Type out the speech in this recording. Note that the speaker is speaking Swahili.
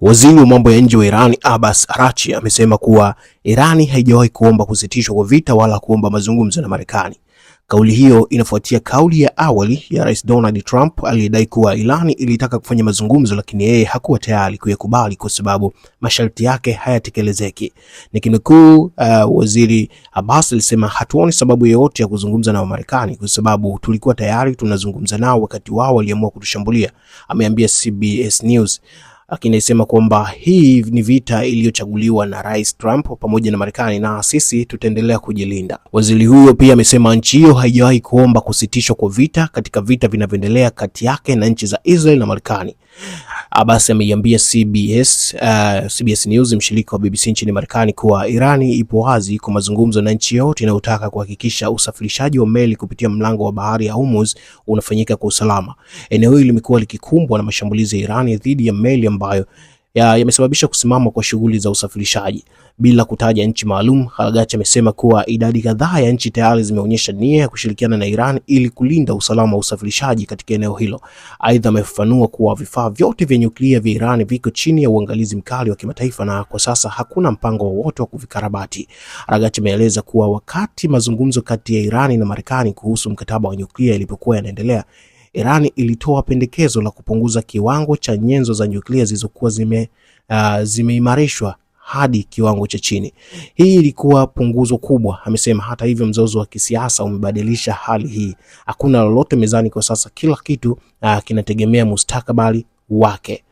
Waziri wa mambo ya nje wa Iran Abbas Araghchi amesema kuwa Irani haijawahi kuomba kusitishwa kwa vita wala kuomba mazungumzo na Marekani. Kauli hiyo inafuatia kauli ya awali ya Rais Donald Trump aliyedai kuwa Irani ilitaka kufanya mazungumzo lakini yeye hakuwa tayari kuyakubali kwa sababu masharti yake hayatekelezeki. Nikinukuu, Waziri Abbas alisema hatuoni sababu yoyote ya kuzungumza na Marekani kwa sababu tulikuwa tayari tunazungumza nao wakati wao waliamua kutushambulia, ameambia CBS News. Lakini alisema kwamba hii ni vita iliyochaguliwa na Rais Trump pamoja na Marekani na sisi tutaendelea kujilinda. Waziri huyo pia amesema nchi hiyo haijawahi kuomba kusitishwa kwa vita katika vita vinavyoendelea kati yake na nchi za Israel na Marekani. Abbas ameiambia CBS News, mshirika wa BBC nchini Marekani, kuwa Irani ipo wazi kwa mazungumzo na nchi yote inayotaka kuhakikisha usafirishaji wa meli kupitia mlango wa bahari ya Hormuz unafanyika kwa usalama. Eneo hili limekuwa likikumbwa na mashambulizi ya Irani dhidi ya meli ambayo yamesababisha kusimama kwa shughuli za usafirishaji. Bila kutaja nchi maalum, Araghchi amesema kuwa idadi kadhaa ya nchi tayari zimeonyesha nia ya kushirikiana na Iran ili kulinda usalama wa usafirishaji katika eneo hilo. Aidha, amefafanua kuwa vifaa vyote vya nyuklia vya Iran viko chini ya uangalizi mkali wa kimataifa na kwa sasa hakuna mpango wowote wa kuvikarabati. Araghchi ameeleza kuwa wakati mazungumzo kati ya Iran na Marekani kuhusu mkataba wa nyuklia yalipokuwa yanaendelea, Iran ilitoa pendekezo la kupunguza kiwango cha nyenzo za nyuklia zilizokuwa zimeimarishwa hadi kiwango cha chini. Hii ilikuwa punguzo kubwa, amesema. Hata hivyo, mzozo wa kisiasa umebadilisha hali hii. Hakuna lolote mezani kwa sasa, kila kitu kinategemea mustakabali wake.